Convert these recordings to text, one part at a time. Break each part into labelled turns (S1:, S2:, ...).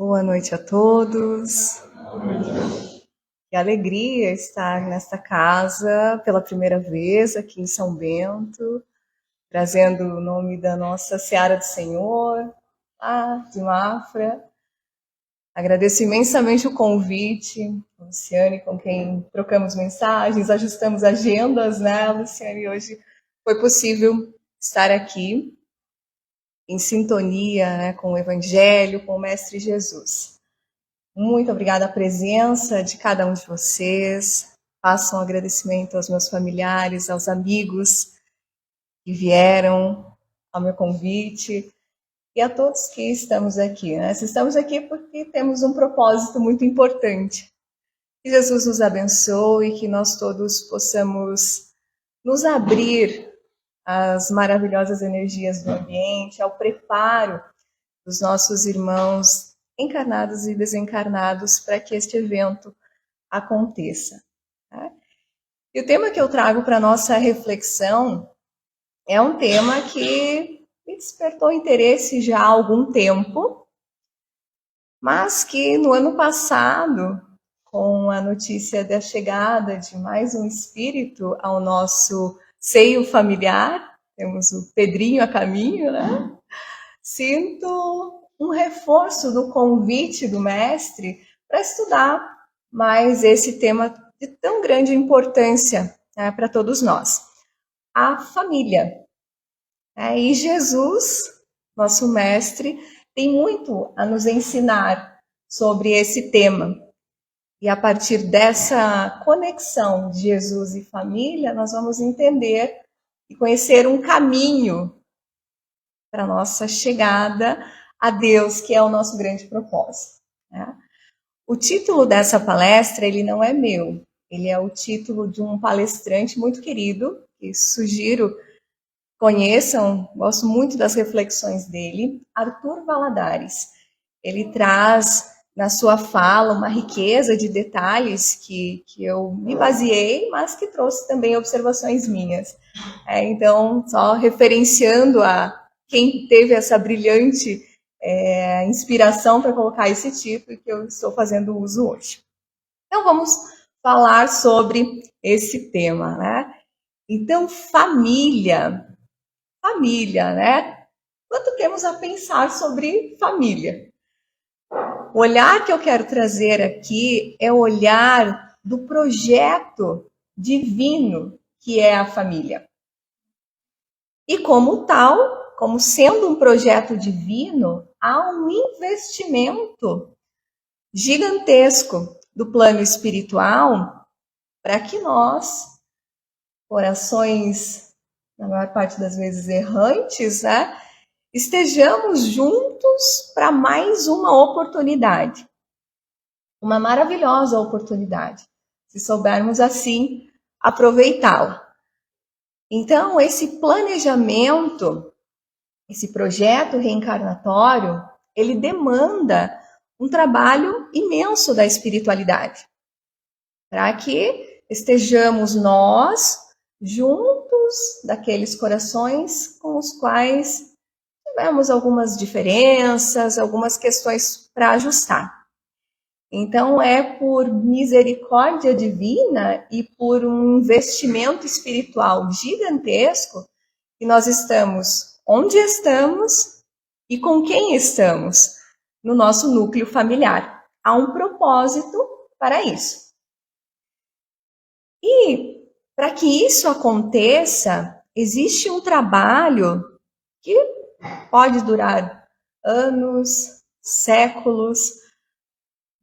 S1: Boa noite a todos. Que alegria estar nesta casa pela primeira vez aqui em São Bento, trazendo o nome da nossa Seara do Senhor, de Mafra. Agradeço imensamente o convite, Luciane, com quem trocamos mensagens, ajustamos agendas, né, Luciane? Hoje foi possível estar aqui em sintonia, né, com o Evangelho, com o Mestre Jesus. Muito obrigada à presença de cada um de vocês. Faço um agradecimento aos meus familiares, aos amigos que vieram ao meu convite e a todos que estamos aqui. Né? Estamos aqui porque temos um propósito muito importante. Que Jesus nos abençoe e que nós todos possamos nos abrir às maravilhosas energias do ambiente, ao preparo dos nossos irmãos encarnados e desencarnados para que este evento aconteça. Tá? E o tema que eu trago para a nossa reflexão é um tema que me despertou interesse já há algum tempo, mas que no ano passado, com a notícia da chegada de mais um espírito ao nosso seio familiar, temos o Pedrinho a caminho, né? Sinto um reforço do convite do mestre para estudar mais esse tema de tão grande importância, né, para todos nós, a família. E Jesus, nosso mestre, tem muito a nos ensinar sobre esse tema. E a partir dessa conexão de Jesus e família, nós vamos entender e conhecer um caminho para a nossa chegada a Deus, que é o nosso grande propósito. Né? O título dessa palestra, ele não é meu, ele é o título de um palestrante muito querido, que sugiro conheçam, gosto muito das reflexões dele, Arthur Valadares. Ele traz na sua fala uma riqueza de detalhes que eu me baseei, mas que trouxe também observações minhas. Então, só referenciando a quem teve essa brilhante inspiração para colocar esse título que eu estou fazendo uso hoje. Então, vamos falar sobre esse tema, né? Então, família, né? Quanto temos a pensar sobre família? O olhar que eu quero trazer aqui é o olhar do projeto divino que é a família. E como tal, como sendo um projeto divino, há um investimento gigantesco do plano espiritual para que nós, corações, na maior parte das vezes errantes, né, estejamos juntos para mais uma oportunidade. Uma maravilhosa oportunidade, se soubermos assim aproveitá-la. Então, esse planejamento, esse projeto reencarnatório, ele demanda um trabalho imenso da espiritualidade, para que estejamos nós juntos daqueles corações com os quais tivemos algumas diferenças, algumas questões para ajustar. Então, é por misericórdia divina e por um investimento espiritual gigantesco que nós estamos onde estamos e com quem estamos no nosso núcleo familiar. Há um propósito para isso. E para que isso aconteça, existe um trabalho que pode durar anos, séculos,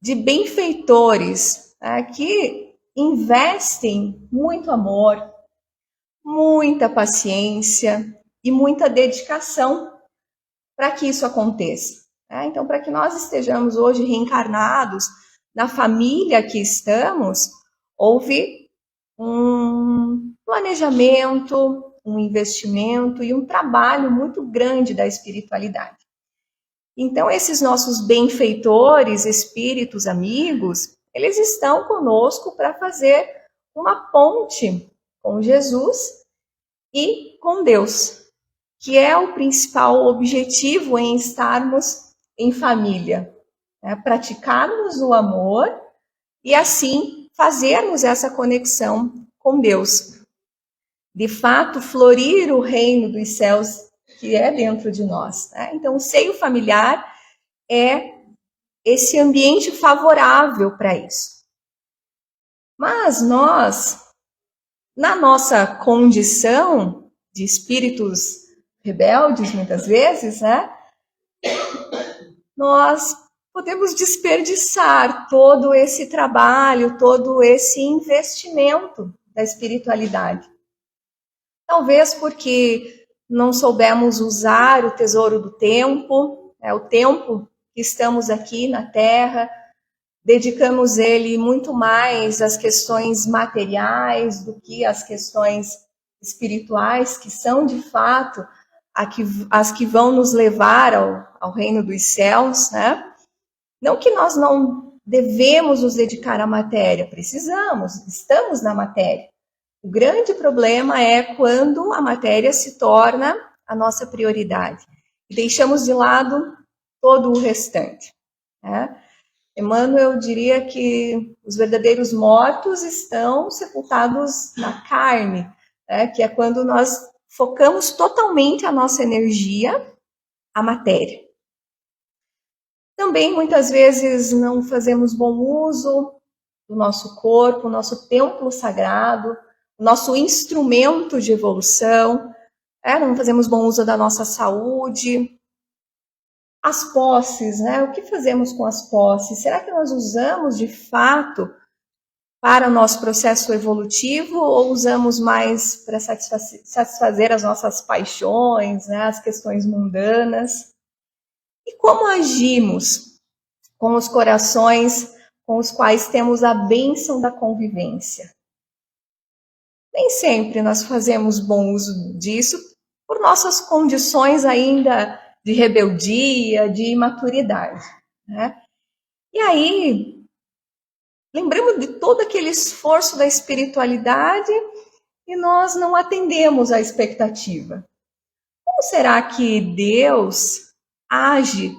S1: de benfeitores, né, que investem muito amor, muita paciência e muita dedicação para que isso aconteça. Então, para que nós estejamos hoje reencarnados na família que estamos, houve um planejamento, um investimento e um trabalho muito grande da espiritualidade. Então, esses nossos benfeitores, espíritos, amigos, eles estão conosco para fazer uma ponte com Jesus e com Deus, que é o principal objetivo em estarmos em família. praticarmos o amor e assim fazermos essa conexão com Deus. De fato, florir o reino dos céus que é dentro de nós. Então, o seio familiar é esse ambiente favorável para isso. Mas nós, na nossa condição de espíritos rebeldes, muitas vezes, nós podemos desperdiçar todo esse trabalho, todo esse investimento da espiritualidade. Talvez porque não soubemos usar o tesouro do tempo, o tempo que estamos aqui na Terra, dedicamos ele muito mais às questões materiais do que às questões espirituais, que são, de fato, as que vão nos levar ao reino dos céus, Não que nós não devemos nos dedicar à matéria, precisamos, estamos na matéria. O grande problema é quando a matéria se torna a nossa prioridade e deixamos de lado todo o restante. Emmanuel diria que os verdadeiros mortos estão sepultados na carne, que é quando nós focamos totalmente a nossa energia à matéria. Também, muitas vezes, não fazemos bom uso do nosso corpo, nosso templo sagrado, nosso instrumento de evolução, não fazemos bom uso da nossa saúde. As posses, O que fazemos com as posses? Será que nós usamos de fato para o nosso processo evolutivo ou usamos mais para satisfazer as nossas paixões, as questões mundanas? E como agimos com os corações com os quais temos a bênção da convivência? Nem sempre nós fazemos bom uso disso por nossas condições ainda de rebeldia, de imaturidade. E aí, lembramos de todo aquele esforço da espiritualidade e nós não atendemos à expectativa. Como será que Deus age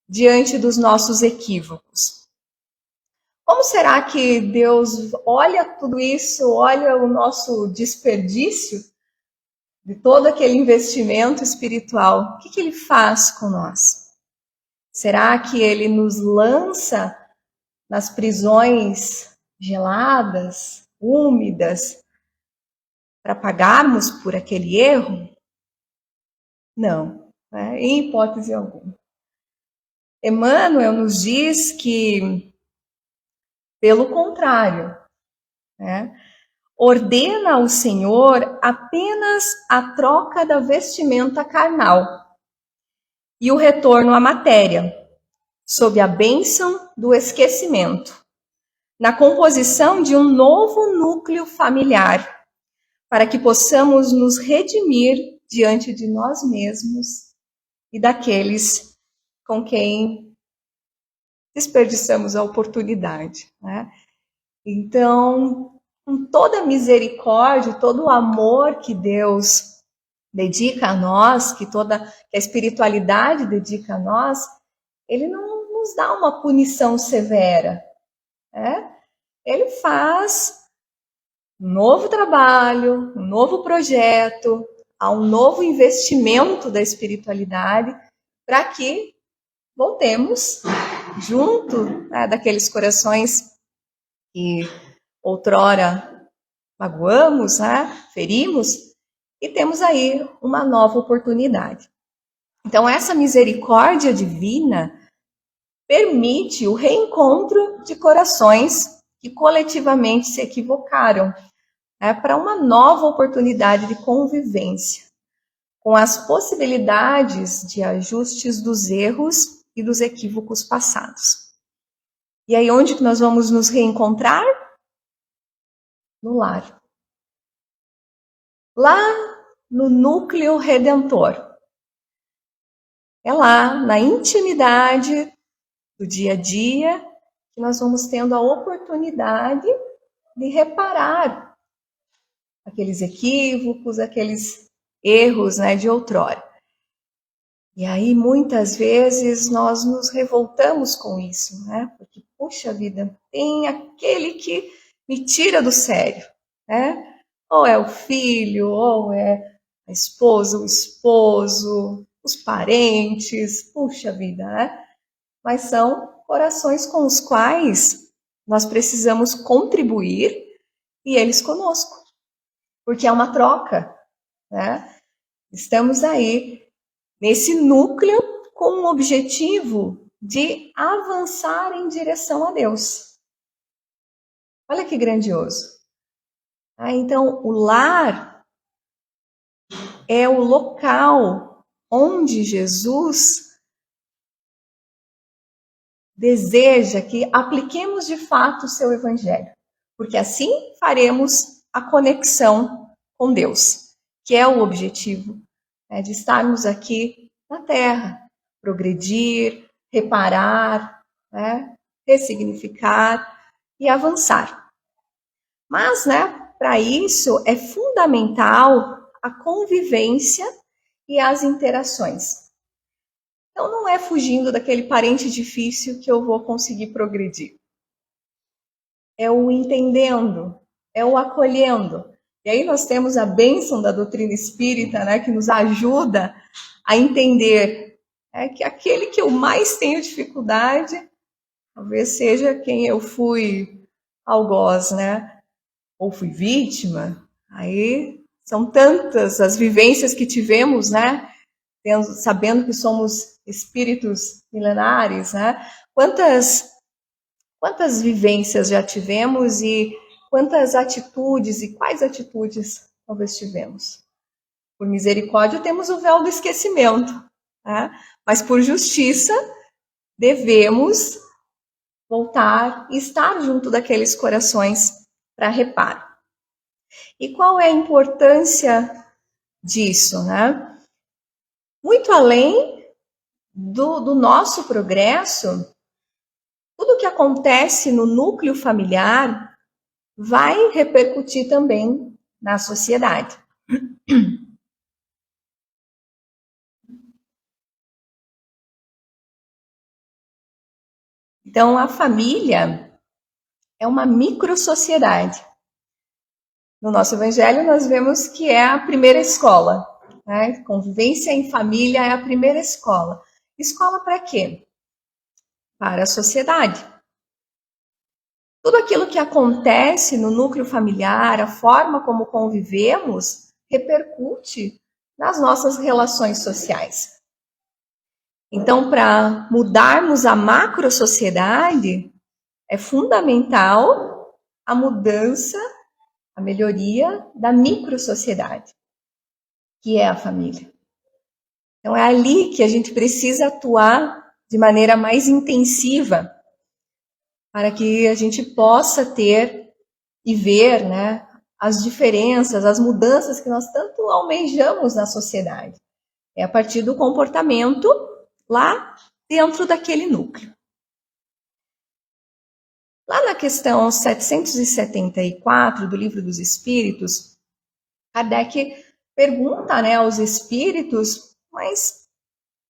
S1: diante dos nossos equívocos? Como será que Deus olha tudo isso, olha o nosso desperdício de todo aquele investimento espiritual? O que Ele faz com nós? Será que Ele nos lança nas prisões geladas, úmidas, para pagarmos por aquele erro? Não, em hipótese alguma. Emmanuel nos diz que, pelo contrário, ordena ao Senhor apenas a troca da vestimenta carnal e o retorno à matéria, sob a bênção do esquecimento, na composição de um novo núcleo familiar, para que possamos nos redimir diante de nós mesmos e daqueles com quem desperdiçamos a oportunidade. Então, com toda a misericórdia, todo o amor que Deus dedica a nós, que a espiritualidade dedica a nós, Ele não nos dá uma punição severa. Ele faz um novo trabalho, um novo projeto, há um novo investimento da espiritualidade para que voltemos junto daqueles corações que outrora magoamos, ferimos, e temos aí uma nova oportunidade. Então, essa misericórdia divina permite o reencontro de corações que coletivamente se equivocaram, para uma nova oportunidade de convivência, com as possibilidades de ajustes dos erros e dos equívocos passados. E aí, onde que nós vamos nos reencontrar? No lar. Lá no núcleo redentor. É lá, na intimidade do dia a dia, que nós vamos tendo a oportunidade de reparar aqueles equívocos, aqueles erros de outrora. E aí, muitas vezes, nós nos revoltamos com isso, né? Porque, puxa vida, tem aquele que me tira do sério, né? Ou é o filho, ou é a esposa, o esposo, os parentes, puxa vida, né? Mas são corações com os quais nós precisamos contribuir e eles conosco, porque é uma troca, né? Estamos aí nesse núcleo com o objetivo de avançar em direção a Deus. Olha que grandioso. Então, o lar é o local onde Jesus deseja que apliquemos de fato o seu evangelho, porque assim faremos a conexão com Deus, que é o objetivo, né, de estarmos aqui na Terra, progredir, reparar, né, ressignificar e avançar. Mas, né, para isso é fundamental a convivência e as interações. Então, não é fugindo daquele parente difícil que eu vou conseguir progredir. É o entendendo, é o acolhendo. E aí nós temos a bênção da doutrina espírita, né, que nos ajuda a entender que aquele que eu mais tenho dificuldade, talvez seja quem eu fui algoz, né? Ou fui vítima. Aí são tantas as vivências que tivemos, né? Sabendo que somos espíritos milenares, né? Quantas vivências já tivemos e quantas atitudes e quais atitudes talvez tivemos? Por misericórdia temos o véu do esquecimento, né? Mas por justiça devemos voltar e estar junto daqueles corações para reparo. E qual é a importância disso, né? Muito além do nosso progresso, tudo que acontece no núcleo familiar vai repercutir também na sociedade. Então, a família é uma microsociedade. No nosso evangelho, nós vemos que é a primeira escola, né? Convivência em família é a primeira escola. Escola para quê? Para a sociedade. Tudo aquilo que acontece no núcleo familiar, a forma como convivemos, repercute nas nossas relações sociais. Então, para mudarmos a macrosociedade, é fundamental a mudança, a melhoria da microsociedade, que é a família. Então, é ali que a gente precisa atuar de maneira mais intensiva para que a gente possa ter e ver, né, as diferenças, as mudanças que nós tanto almejamos na sociedade. É a partir do comportamento lá dentro daquele núcleo. Lá na questão 774 do Livro dos Espíritos, Kardec pergunta, né, aos espíritos, mas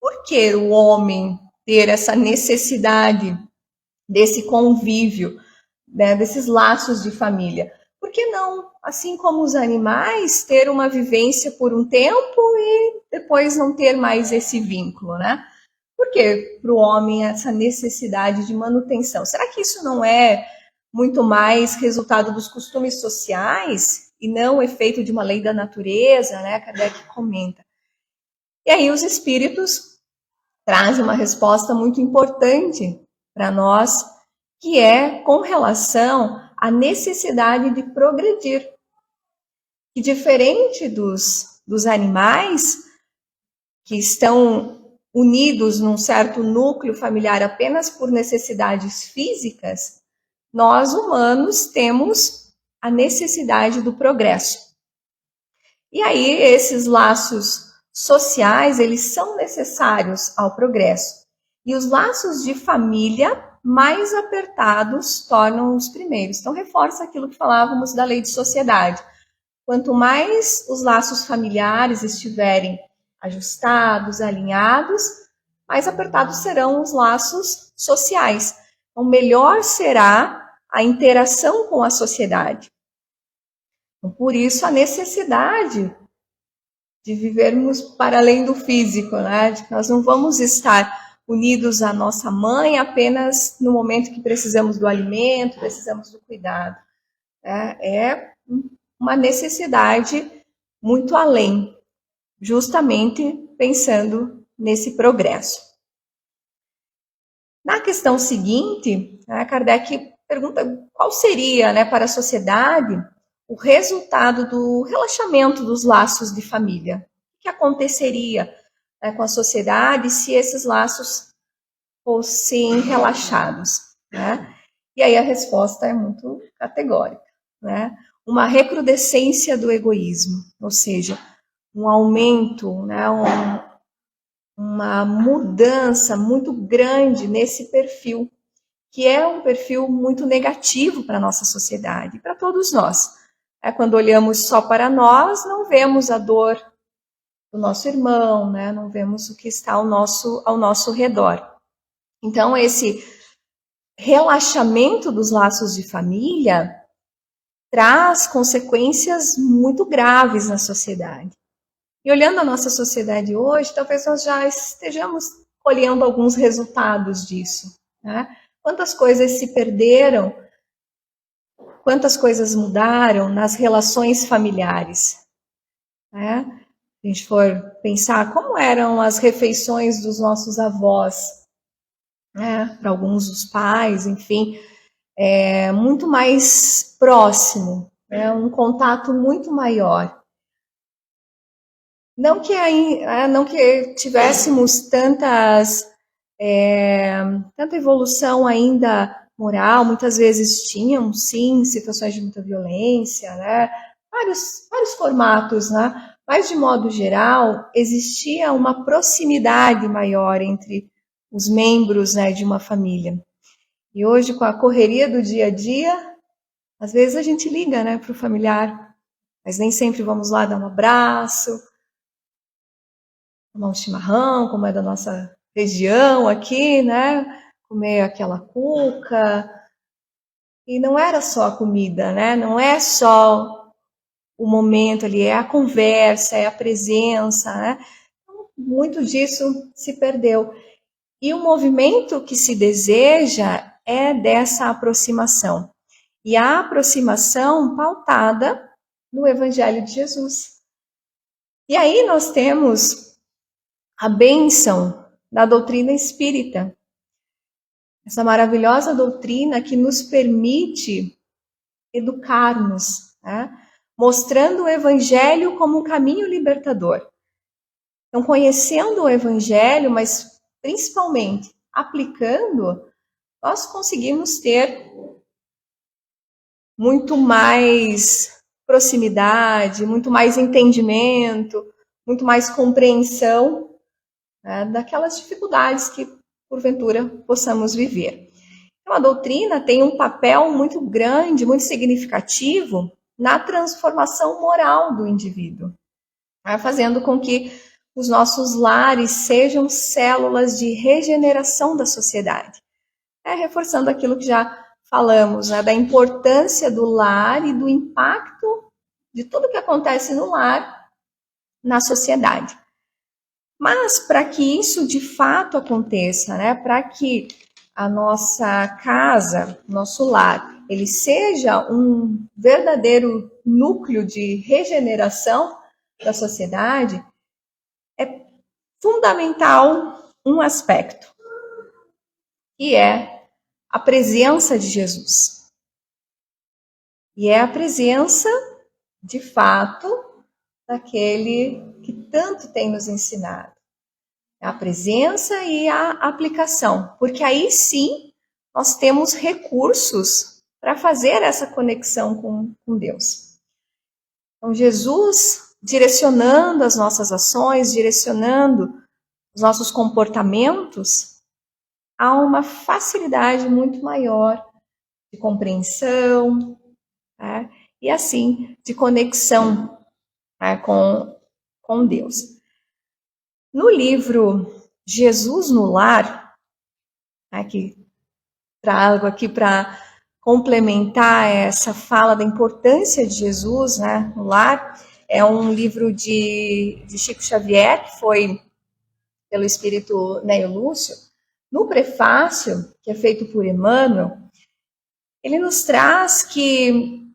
S1: por que o homem ter essa necessidade desse convívio, né, desses laços de família? Por que não, assim como os animais, ter uma vivência por um tempo e depois não ter mais esse vínculo, né? Por que para o homem essa necessidade de manutenção? Será que isso não é muito mais resultado dos costumes sociais e não efeito de uma lei da natureza, né? Kardec comenta. E aí os espíritos trazem uma resposta muito importante para nós, que é com relação à necessidade de progredir. Que diferente dos animais que estão unidos num certo núcleo familiar apenas por necessidades físicas, nós humanos temos a necessidade do progresso. E aí esses laços sociais, eles são necessários ao progresso. E os laços de família mais apertados tornam os primeiros. Então reforça aquilo que falávamos da lei de sociedade. Quanto mais os laços familiares estiverem ajustados, alinhados, mais apertados serão os laços sociais. Então, melhor será a interação com a sociedade. Então, por isso, a necessidade de vivermos para além do físico, né? De que nós não vamos estar unidos à nossa mãe apenas no momento que precisamos do alimento, precisamos do cuidado. É uma necessidade muito além, justamente pensando nesse progresso. Na questão seguinte, Kardec pergunta qual seria, para a sociedade, o resultado do relaxamento dos laços de família. O que aconteceria com a sociedade se esses laços fossem relaxados? E aí a resposta é muito categórica. Uma recrudescência do egoísmo, ou seja, um aumento, uma mudança muito grande nesse perfil, que é um perfil muito negativo para a nossa sociedade, para todos nós. Quando olhamos só para nós, não vemos a dor do nosso irmão, não vemos o que está ao nosso redor. Então, esse relaxamento dos laços de família traz consequências muito graves na sociedade. E olhando a nossa sociedade hoje, talvez nós já estejamos colhendo alguns resultados disso. Quantas coisas se perderam, quantas coisas mudaram nas relações familiares. Se a gente for pensar como eram as refeições dos nossos avós, para alguns dos pais, enfim, muito mais próximo, um contato muito maior. Não que tivéssemos tanta evolução ainda moral, muitas vezes tinham, sim, situações de muita violência, vários formatos, mas de modo geral existia uma proximidade maior entre os membros de uma família. E hoje, com a correria do dia a dia, às vezes a gente liga para o familiar, mas nem sempre vamos lá dar um abraço, tomar um chimarrão, como é da nossa região aqui, comer aquela cuca. E não era só a comida, não é só o momento ali, é a conversa, é a presença, Então, muito disso se perdeu. E o movimento que se deseja é dessa aproximação. E a aproximação pautada no Evangelho de Jesus. E aí nós temos a bênção da doutrina espírita. Essa maravilhosa doutrina que nos permite educar-nos, mostrando o Evangelho como um caminho libertador. Então, conhecendo o Evangelho, mas principalmente aplicando, nós conseguimos ter muito mais proximidade, muito mais entendimento, muito mais compreensão daquelas dificuldades que, porventura, possamos viver. Então, a doutrina tem um papel muito grande, muito significativo na transformação moral do indivíduo, fazendo com que os nossos lares sejam células de regeneração da sociedade. Reforçando aquilo que já falamos, da importância do lar e do impacto de tudo que acontece no lar na sociedade. Mas para que isso de fato aconteça, para que a nossa casa, nosso lar, ele seja um verdadeiro núcleo de regeneração da sociedade, é fundamental um aspecto, que é a presença de Jesus. E é a presença, de fato, daquele que tanto tem nos ensinado. A presença e a aplicação, porque aí sim nós temos recursos para fazer essa conexão com Deus. Então, Jesus direcionando as nossas ações, direcionando os nossos comportamentos, há uma facilidade muito maior de compreensão, e assim de conexão com Deus. No livro Jesus no Lar, que trago aqui para complementar essa fala da importância de Jesus, né, no lar, é um livro de Chico Xavier, que foi pelo espírito Neo Lúcio. No prefácio, que é feito por Emmanuel, ele nos traz que,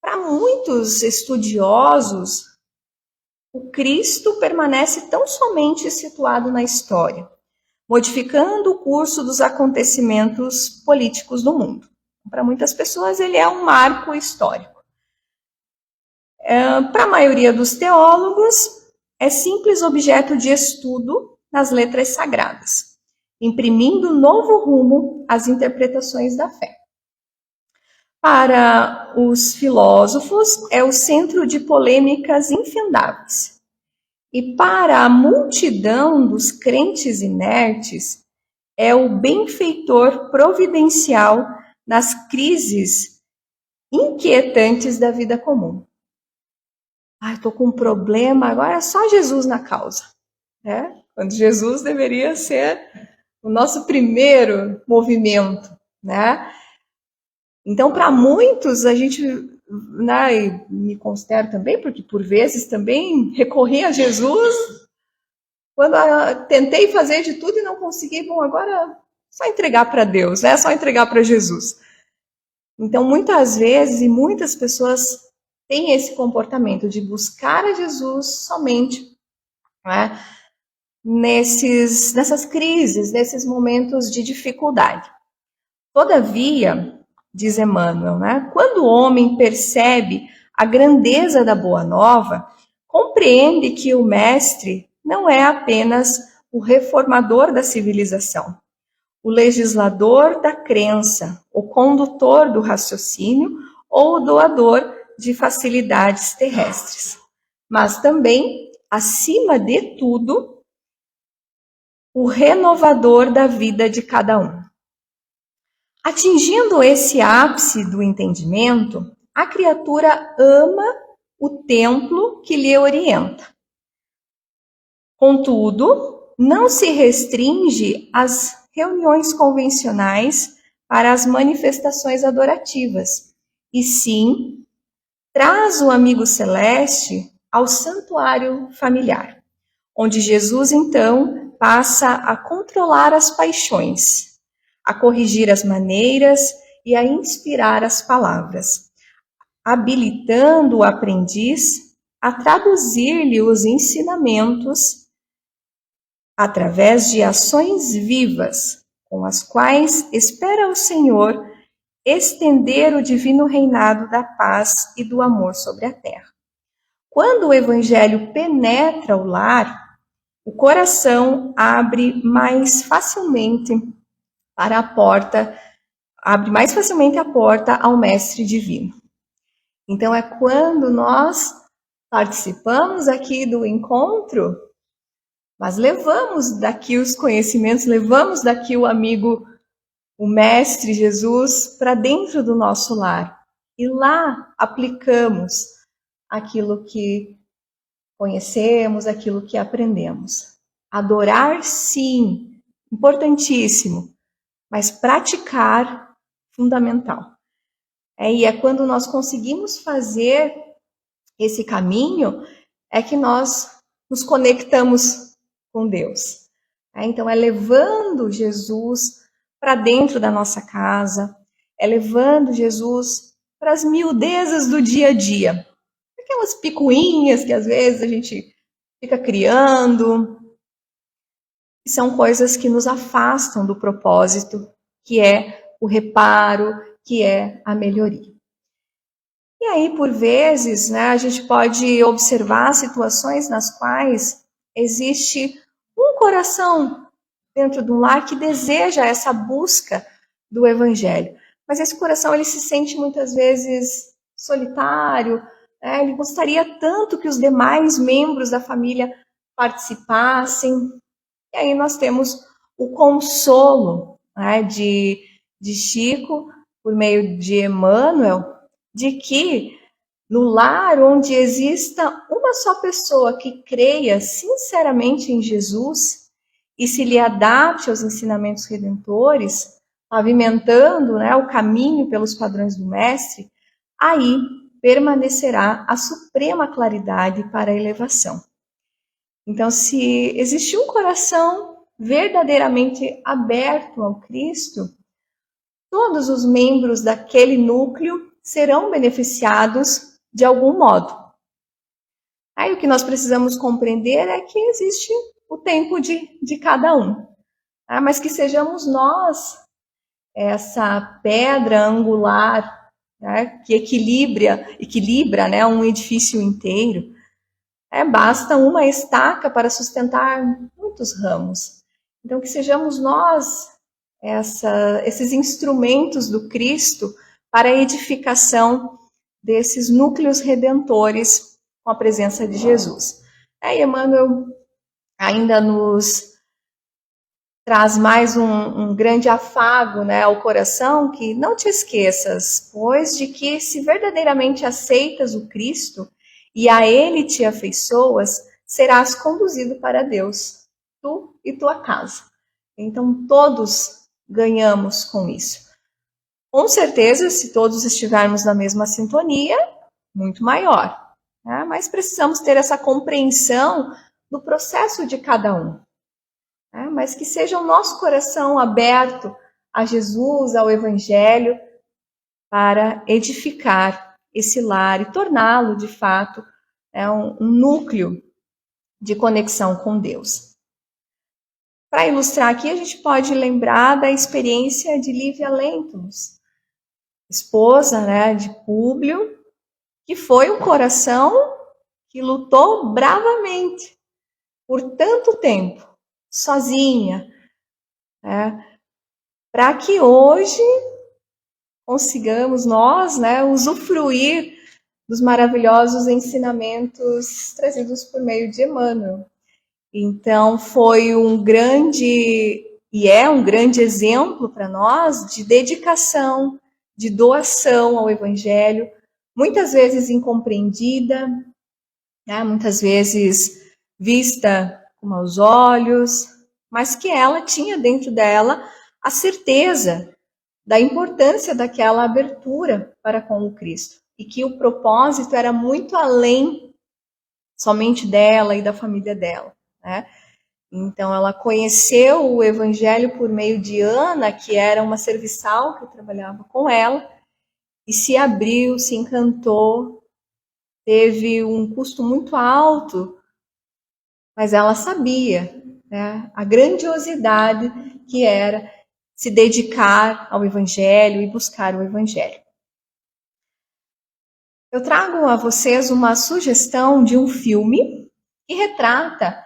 S1: para muitos estudiosos, o Cristo permanece tão somente situado na história, modificando o curso dos acontecimentos políticos do mundo. Para muitas pessoas, ele é um marco histórico. Para a maioria dos teólogos, é simples objeto de estudo nas letras sagradas, imprimindo novo rumo às interpretações da fé. Para os filósofos, é o centro de polêmicas infindáveis. E para a multidão dos crentes inertes, é o benfeitor providencial nas crises inquietantes da vida comum. Estou com um problema, agora é só Jesus na causa. Né? Quando Jesus deveria ser o nosso primeiro movimento. Né? Então, para muitos, a gente, né, e me considero também, porque por vezes também recorri a Jesus, quando tentei fazer de tudo e não consegui, bom, agora só entregar para Deus, né? Só entregar para Jesus. Então, muitas vezes, e muitas pessoas têm esse comportamento de buscar a Jesus somente, né, nessas crises, nesses momentos de dificuldade. Todavia, diz Emmanuel, né, quando o homem percebe a grandeza da Boa Nova, compreende que o Mestre não é apenas o reformador da civilização, o legislador da crença, o condutor do raciocínio ou o doador de facilidades terrestres, mas também, acima de tudo, o renovador da vida de cada um. Atingindo esse ápice do entendimento, a criatura ama o templo que lhe orienta. Contudo, não se restringe às reuniões convencionais para as manifestações adorativas, e sim traz o amigo celeste ao santuário familiar, onde Jesus, então, passa a controlar as paixões, a corrigir as maneiras e a inspirar as palavras, habilitando o aprendiz a traduzir-lhe os ensinamentos através de ações vivas, com as quais espera o Senhor estender o divino reinado da paz e do amor sobre a terra. Quando o Evangelho penetra o lar, o coração abre mais facilmente a porta ao Mestre Divino. Então, é quando nós participamos aqui do encontro, mas levamos daqui os conhecimentos, levamos daqui o amigo, o Mestre Jesus, para dentro do nosso lar. E lá aplicamos aquilo que conhecemos, aquilo que aprendemos. Adorar, sim, importantíssimo, mas praticar, fundamental. E é quando nós conseguimos fazer esse caminho, é que nós nos conectamos com Deus. Então, é levando Jesus para dentro da nossa casa, é levando Jesus para as miudezas do dia a dia. Aquelas picuinhas que às vezes a gente fica criando, são coisas que nos afastam do propósito, que é o reparo, que é a melhoria. E aí, por vezes, né, a gente pode observar situações nas quais existe um coração dentro de um lar que deseja essa busca do Evangelho. Mas esse coração, ele se sente muitas vezes solitário, né? Ele gostaria tanto que os demais membros da família participassem. E aí nós temos o consolo, né, de Chico, por meio de Emmanuel, de que No lar onde exista uma só pessoa que creia sinceramente em Jesus e se lhe adapte aos ensinamentos redentores, pavimentando, né, o caminho pelos padrões do Mestre, aí permanecerá a suprema claridade para a elevação. Então, se existe um coração verdadeiramente aberto ao Cristo, todos os membros daquele núcleo serão beneficiados de algum modo. Aí o que nós precisamos compreender é que existe o tempo de cada um, tá? Mas que sejamos nós essa pedra angular, né, que equilibra, né, um edifício inteiro. Basta uma estaca para sustentar muitos ramos. Então, que sejamos nós esses instrumentos do Cristo para a edificação desses núcleos redentores com a presença de Jesus. E Emmanuel ainda nos traz mais um grande afago, né, ao coração, que não te esqueças, pois, de que se verdadeiramente aceitas o Cristo e a Ele te afeiçoas, serás conduzido para Deus, tu e tua casa. Então, todos ganhamos com isso. Com certeza, se todos estivermos na mesma sintonia, muito maior. Né? Mas precisamos ter essa compreensão do processo de cada um. Né? Mas que seja o nosso coração aberto a Jesus, ao Evangelho, para edificar esse lar e torná-lo, de fato, um núcleo de conexão com Deus. Para ilustrar aqui, a gente pode lembrar da experiência de Lívia Lentulus, esposa, né, de Públio, que foi um coração que lutou bravamente por tanto tempo, sozinha, né, para que hoje consigamos nós, né, usufruir dos maravilhosos ensinamentos trazidos por meio de Emmanuel. Então, foi um grande, e é um grande exemplo para nós de dedicação, de doação ao Evangelho, muitas vezes incompreendida, né, muitas vezes vista com maus olhos, mas que ela tinha dentro dela a certeza da importância daquela abertura para com o Cristo, e que o propósito era muito além somente dela e da família dela, né? Então, ela conheceu o Evangelho por meio de Ana, que era uma serviçal que trabalhava com ela, e se abriu, se encantou, teve um custo muito alto, mas ela sabia, né, a grandiosidade que era se dedicar ao Evangelho e buscar o Evangelho. Eu trago a vocês uma sugestão de um filme que retrata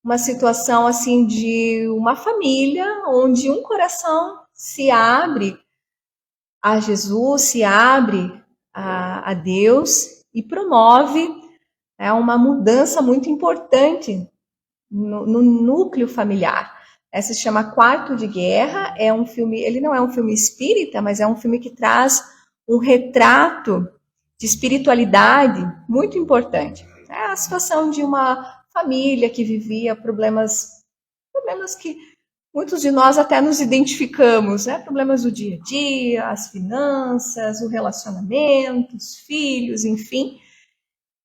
S1: uma situação assim de uma família onde um coração se abre a Jesus, se abre a Deus e promove uma mudança muito importante no núcleo familiar. Essa se chama Quarto de Guerra, é um filme, ele não é um filme espírita, mas é um filme que traz um retrato de espiritualidade muito importante. É a situação de uma família que vivia problemas que muitos de nós até nos identificamos, né? Problemas do dia a dia, as finanças, o relacionamento, os filhos, enfim.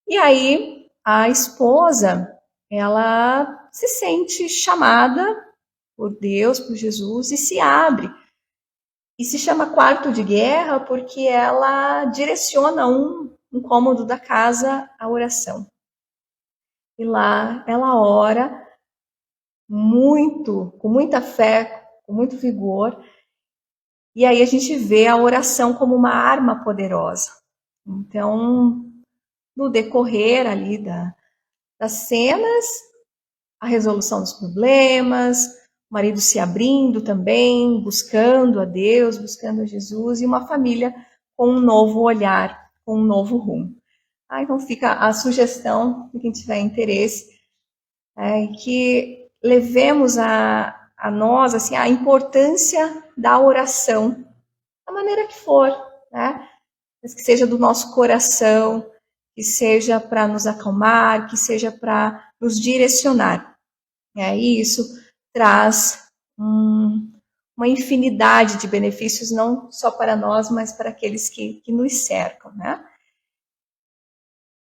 S1: E aí a esposa, ela se sente chamada por Deus, por Jesus, e se abre. E se chama Quarto de Guerra porque ela direciona um cômodo da casa à oração. E lá ela ora muito, com muita fé, com muito vigor. E aí a gente vê a oração como uma arma poderosa. Então, no decorrer ali das cenas, a resolução dos problemas, o marido se abrindo também, buscando a Deus, buscando a Jesus, e uma família com um novo olhar, com um novo rumo. Então fica a sugestão, de quem tiver interesse, que levemos a nós assim, a importância da oração, da maneira que for, né? mas que seja do nosso coração, que seja para nos acalmar, que seja para nos direcionar. E isso traz uma infinidade de benefícios, não só para nós, mas para aqueles que nos cercam, né?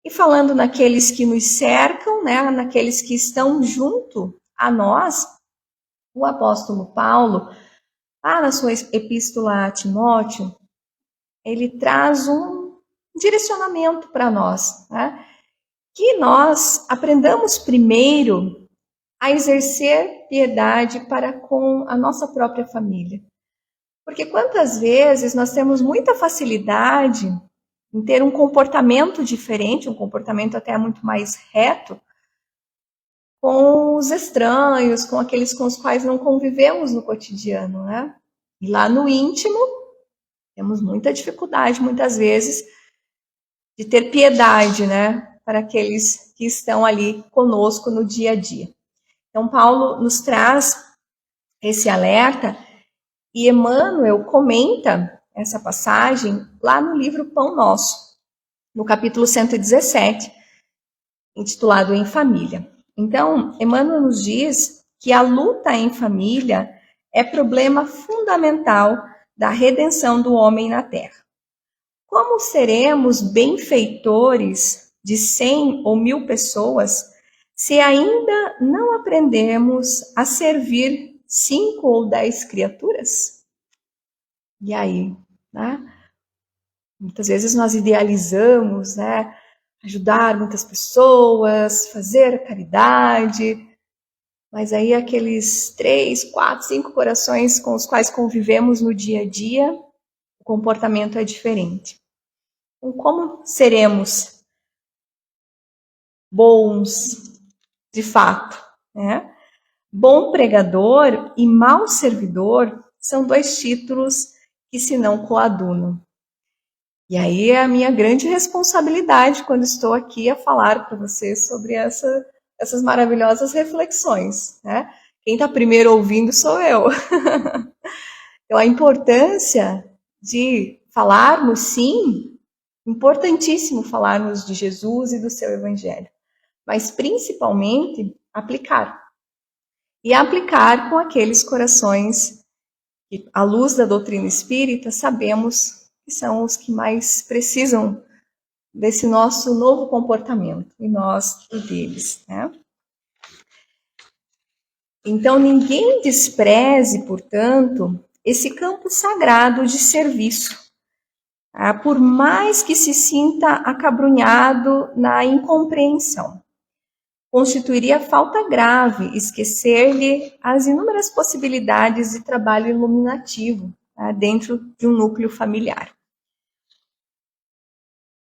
S1: E falando naqueles que nos cercam, né, naqueles que estão junto a nós, o apóstolo Paulo, lá na sua epístola a Timóteo, ele traz um direcionamento para nós, né? Que nós aprendamos primeiro a exercer piedade para com a nossa própria família. Porque quantas vezes nós temos muita facilidade em ter um comportamento diferente, um comportamento até muito mais reto, com os estranhos, com aqueles com os quais não convivemos no cotidiano, né? E lá no íntimo, temos muita dificuldade, muitas vezes, de ter piedade, né? Para aqueles que estão ali conosco no dia a dia. Então, Paulo nos traz esse alerta e Emmanuel comenta essa passagem lá no livro Pão Nosso, no capítulo 117, intitulado Em Família. Então, Emmanuel nos diz que a luta em família é problema fundamental da redenção do homem na Terra. Como seremos benfeitores de 100 ou 1000 pessoas se ainda não aprendemos a servir 5 ou 10 criaturas? E aí, né? Muitas vezes nós idealizamos, né? Ajudar muitas pessoas, fazer caridade, mas aí aqueles 3, 4, 5 corações com os quais convivemos no dia a dia, o comportamento é diferente. Então, como seremos bons de fato, né? Bom pregador e mau servidor são 2 títulos que se não coadunam. E aí é a minha grande responsabilidade quando estou aqui a falar para vocês sobre essas maravilhosas reflexões, né? Quem está primeiro ouvindo sou eu. Então, a importância de falarmos, sim, importantíssimo falarmos de Jesus e do seu Evangelho, mas principalmente aplicar. E aplicar com aqueles corações que, à luz da doutrina espírita, sabemos que são os que mais precisam desse nosso novo comportamento, e nós o deles, né? Então, ninguém despreze, portanto, esse campo sagrado de serviço, tá? Por mais que se sinta acabrunhado na incompreensão. Constituiria falta grave esquecer-lhe as inúmeras possibilidades de trabalho iluminativo, tá? Dentro de um núcleo familiar.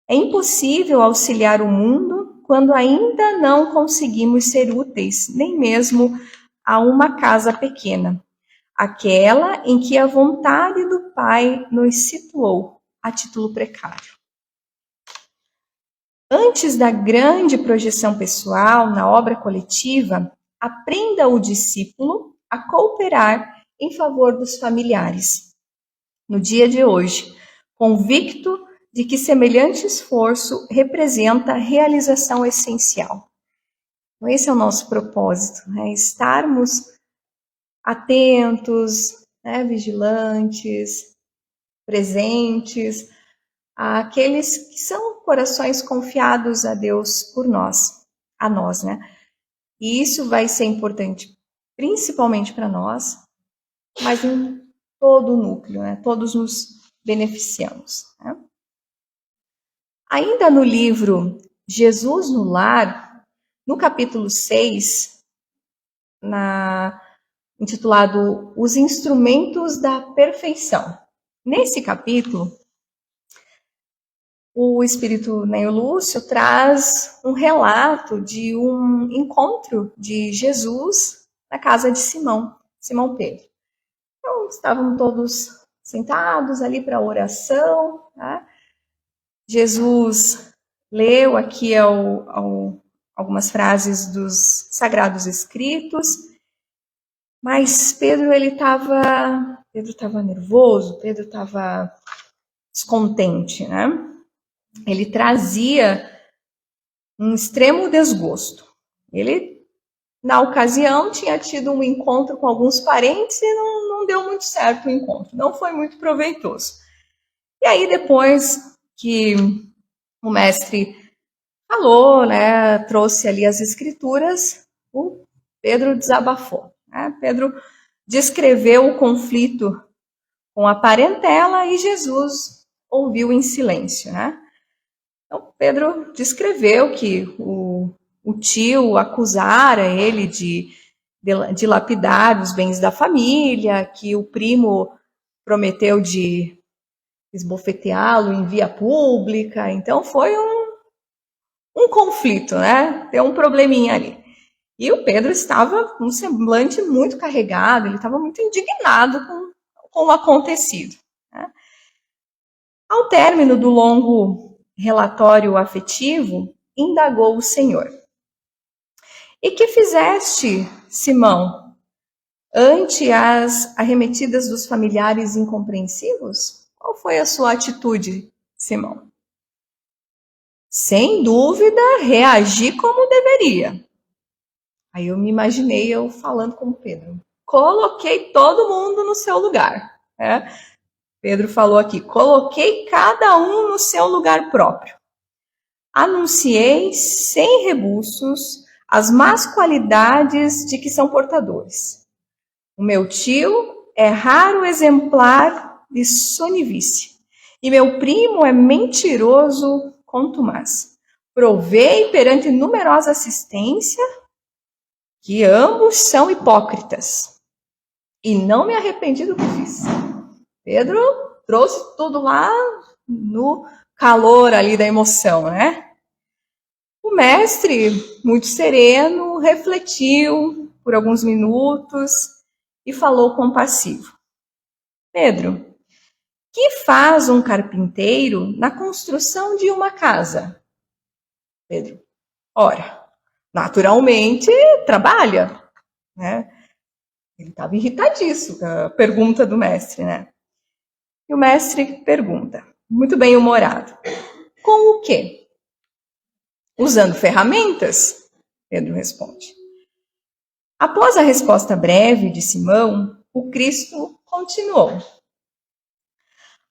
S1: É impossível auxiliar o mundo quando ainda não conseguimos ser úteis, nem mesmo a uma casa pequena, aquela em que a vontade do Pai nos situou a título precário. Antes da grande projeção pessoal na obra coletiva, aprenda o discípulo a cooperar em favor dos familiares. No dia de hoje, convicto de que semelhante esforço representa realização essencial. Então, esse é o nosso propósito, né? Estarmos atentos, né? Vigilantes, presentes, àqueles que são corações confiados a Deus por nós, a nós, né? E isso vai ser importante principalmente para nós, mas em todo o núcleo, né? Todos nos beneficiamos, né? Ainda no livro Jesus no Lar, no capítulo 6, intitulado Os Instrumentos da Perfeição. Nesse capítulo, o espírito Neo Lúcio traz um relato de um encontro de Jesus na casa de Simão Pedro. Então, estavam todos sentados ali para a oração, tá? Jesus leu aqui algumas frases dos Sagrados Escritos, mas Pedro estava nervoso, Pedro estava descontente, né? Ele trazia um extremo desgosto. Ele, na ocasião, tinha tido um encontro com alguns parentes e não deu muito certo o encontro, não foi muito proveitoso. E aí, depois que o mestre falou, né, trouxe ali as escrituras, o Pedro desabafou. Né? Pedro descreveu o conflito com a parentela e Jesus ouviu em silêncio. Né? Então, Pedro descreveu que o tio acusara ele de dilapidar os bens da família, que o primo prometeu de esbofeteá-lo em via pública. Então, foi um conflito, né? Tem um probleminha ali. E o Pedro estava com um semblante muito carregado, ele estava muito indignado com o acontecido. Né? Ao término do longo relatório afetivo, indagou o Senhor: E que fizeste, Simão, ante as arremetidas dos familiares incompreensivos? Qual foi a sua atitude, Simão? Sem dúvida, reagi como deveria. Aí eu me imaginei eu falando com Pedro. Coloquei todo mundo no seu lugar. Né? Pedro falou aqui, coloquei cada um no seu lugar próprio. Anunciei sem rebuços as más qualidades de que são portadores. O meu tio é raro exemplar de sonivice, e meu primo é mentiroso contumaz. Provei perante numerosa assistência que ambos são hipócritas, e não me arrependi do que fiz. Pedro trouxe tudo lá no calor ali da emoção, né? O mestre, muito sereno, refletiu por alguns minutos e falou compassivo: Pedro, que faz um carpinteiro na construção de uma casa? Pedro: ora, naturalmente trabalha, né? Ele estava irritadíssimo com a pergunta do mestre, né? E o mestre pergunta, muito bem humorado: com o quê? Usando ferramentas? Pedro responde. Após a resposta breve de Simão, o Cristo continuou: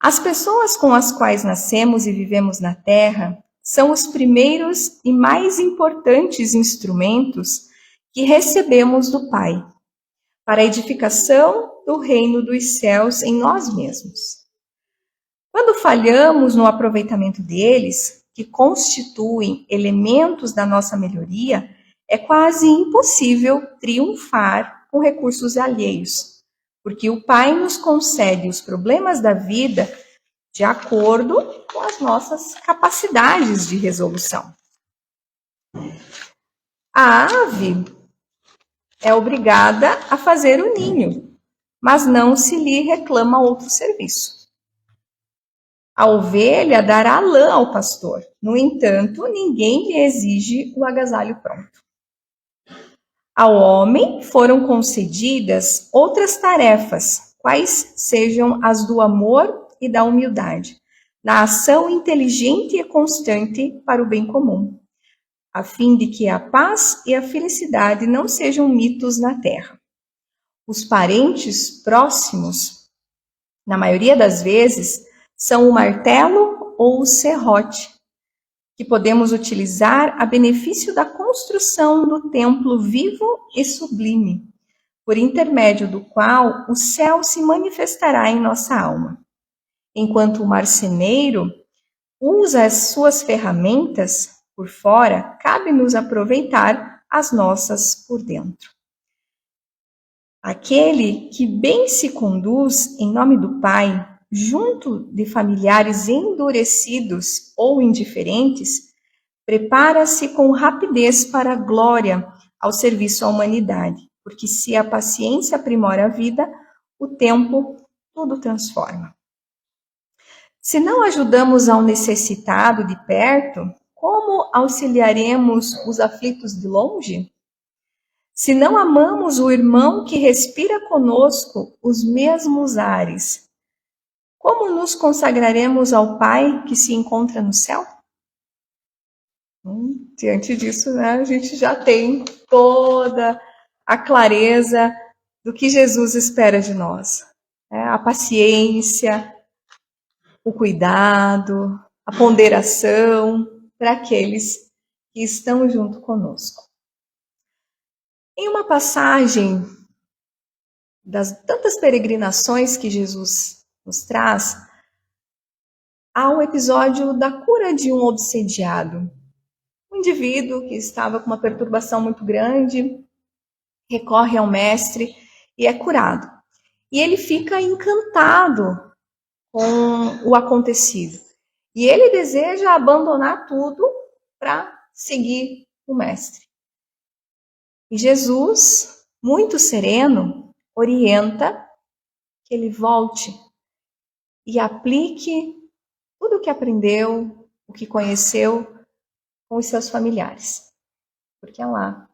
S1: As pessoas com as quais nascemos e vivemos na terra são os primeiros e mais importantes instrumentos que recebemos do Pai, para a edificação do reino dos céus em nós mesmos. Quando falhamos no aproveitamento deles, que constituem elementos da nossa melhoria, é quase impossível triunfar com recursos alheios, porque o Pai nos concede os problemas da vida de acordo com as nossas capacidades de resolução. A ave é obrigada a fazer o ninho, mas não se lhe reclama outro serviço. A ovelha dará lã ao pastor, no entanto, ninguém lhe exige o agasalho pronto. Ao homem foram concedidas outras tarefas, quais sejam as do amor e da humildade, na ação inteligente e constante para o bem comum, a fim de que a paz e a felicidade não sejam mitos na terra. Os parentes próximos, na maioria das vezes, são o martelo ou o serrote, que podemos utilizar a benefício da construção do templo vivo e sublime, por intermédio do qual o céu se manifestará em nossa alma. Enquanto o marceneiro usa as suas ferramentas por fora, cabe-nos aproveitar as nossas por dentro. Aquele que bem se conduz em nome do Pai, junto de familiares endurecidos ou indiferentes, prepara-se com rapidez para a glória ao serviço à humanidade, porque se a paciência aprimora a vida, o tempo tudo transforma. Se não ajudamos ao necessitado de perto, como auxiliaremos os aflitos de longe? Se não amamos o irmão que respira conosco os mesmos ares, Como nos consagraremos ao Pai que se encontra no céu? Diante disso, né, a gente já tem toda a clareza do que Jesus espera de nós. A paciência, o cuidado, a ponderação para aqueles que estão junto conosco. Em uma passagem das tantas peregrinações que Jesus nos traz, há um episódio da cura de um obsediado. Um indivíduo que estava com uma perturbação muito grande, recorre ao mestre e é curado. E ele fica encantado com o acontecido. E ele deseja abandonar tudo para seguir o mestre. E Jesus, muito sereno, orienta que ele volte e aplique tudo o que aprendeu, o que conheceu com os seus familiares. Porque lá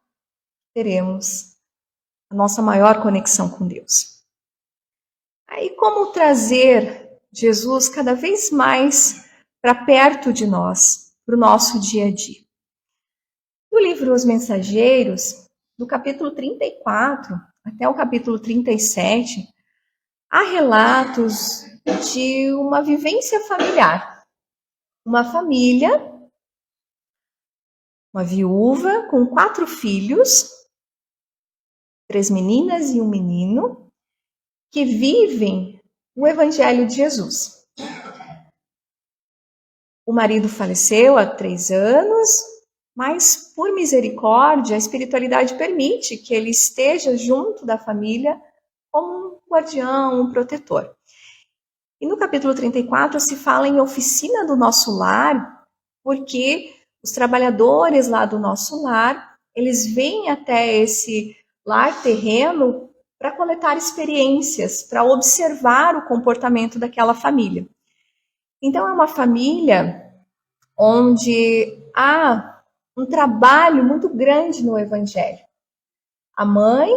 S1: teremos a nossa maior conexão com Deus. Aí, como trazer Jesus cada vez mais para perto de nós, para o nosso dia a dia? No livro Os Mensageiros, do capítulo 34 até o capítulo 37, há relatos de uma vivência familiar. Uma família, uma viúva com 4 filhos, 3 meninas e um menino, que vivem o Evangelho de Jesus. O marido faleceu há 3 anos, mas por misericórdia, a espiritualidade permite que ele esteja junto da família como um guardião, um protetor. E no capítulo 34 se fala em oficina do nosso lar, porque os trabalhadores lá do nosso lar, eles vêm até esse lar terreno para coletar experiências, para observar o comportamento daquela família. Então é uma família onde há um trabalho muito grande no Evangelho. A mãe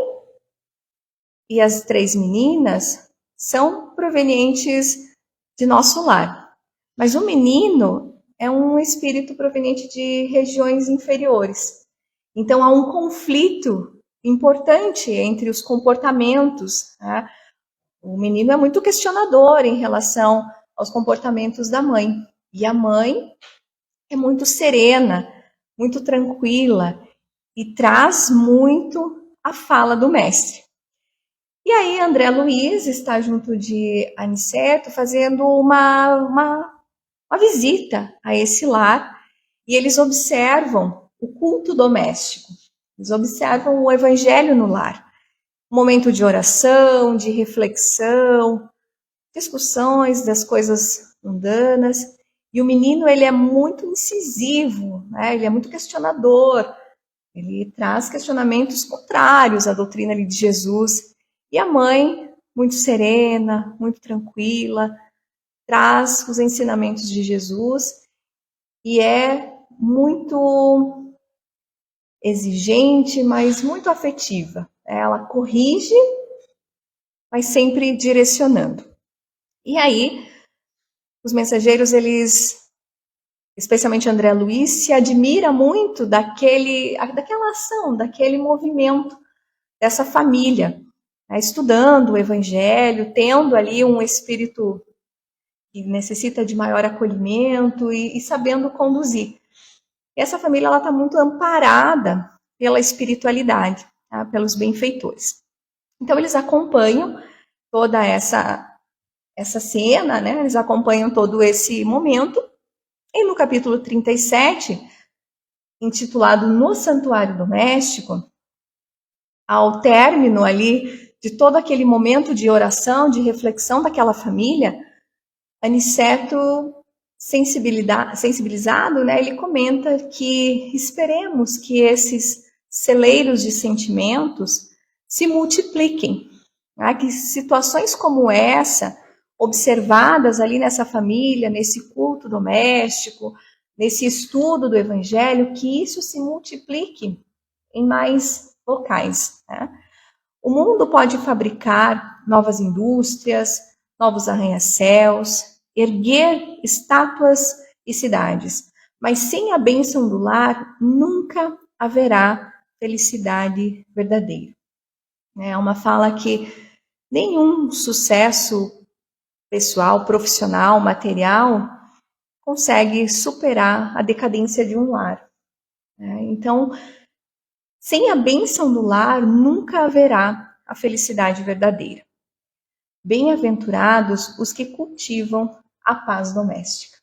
S1: e as 3 meninas são provenientes de nosso lar. Mas o menino é um espírito proveniente de regiões inferiores. Então há um conflito importante entre os comportamentos. Né? O menino é muito questionador em relação aos comportamentos da mãe. E a mãe é muito serena, muito tranquila e traz muito a fala do mestre. E aí André Luiz está junto de Aniceto fazendo uma visita a esse lar e eles observam o culto doméstico, eles observam o evangelho no lar. Um momento de oração, de reflexão, discussões das coisas mundanas. E o menino, ele é muito incisivo, né? Ele é muito questionador, ele traz questionamentos contrários à doutrina de Jesus. E a mãe, muito serena, muito tranquila, traz os ensinamentos de Jesus e é muito exigente, mas muito afetiva. Ela corrige, mas sempre direcionando. E aí, os mensageiros, eles, especialmente André Luiz, se admira muito daquela ação, daquele movimento, dessa família, né, estudando o Evangelho, tendo ali um espírito que necessita de maior acolhimento e sabendo conduzir. E essa família está muito amparada pela espiritualidade, tá? Pelos benfeitores. Então, eles acompanham toda essa cena, né? Eles acompanham todo esse momento. E no capítulo 37, intitulado No Santuário Doméstico, ao término ali de todo aquele momento de oração, de reflexão daquela família, Aniceto, sensibilizado, né, ele comenta que esperemos que esses celeiros de sentimentos se multipliquem, né, que situações como essa, observadas ali nessa família, nesse culto doméstico, nesse estudo do Evangelho, que isso se multiplique em mais locais. Né? O mundo pode fabricar novas indústrias, novos arranha-céus, erguer estátuas e cidades. Mas sem a bênção do lar, nunca haverá felicidade verdadeira. É uma fala que nenhum sucesso pessoal, profissional, material consegue superar a decadência de um lar. Então, sem a bênção do lar, nunca haverá a felicidade verdadeira. Bem-aventurados os que cultivam a paz doméstica.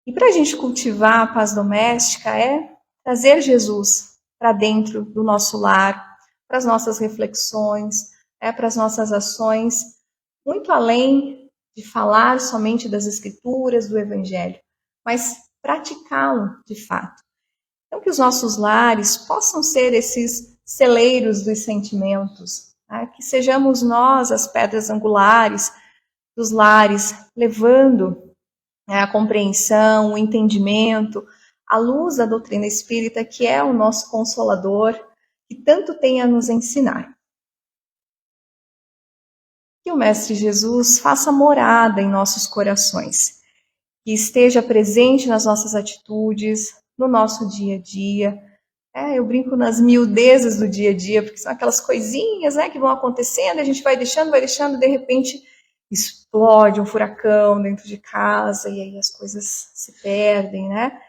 S1: E para a gente cultivar a paz doméstica é trazer Jesus para dentro do nosso lar, para as nossas reflexões, para as nossas ações, muito além de falar somente das Escrituras, do Evangelho, mas praticá-lo de fato. Então, que os nossos lares possam ser esses celeiros dos sentimentos, que sejamos nós as pedras angulares dos lares, levando a compreensão, o entendimento, a luz da doutrina espírita, que é o nosso consolador, que tanto tem a nos ensinar. Que o Mestre Jesus faça morada em nossos corações, que esteja presente nas nossas atitudes, no nosso dia a dia. Eu brinco nas miudezas do dia a dia, porque são aquelas coisinhas, que vão acontecendo, a gente vai deixando, de repente explode um furacão dentro de casa e aí as coisas se perdem, né?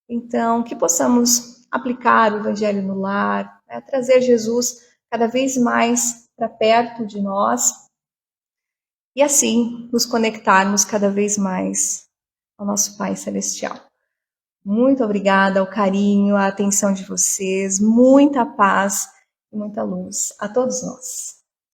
S1: Então, que possamos aplicar o Evangelho no lar, trazer Jesus cada vez mais para perto de nós e assim nos conectarmos cada vez mais ao nosso Pai Celestial. Muito obrigada ao carinho, à atenção de vocês, muita paz e muita luz a todos nós.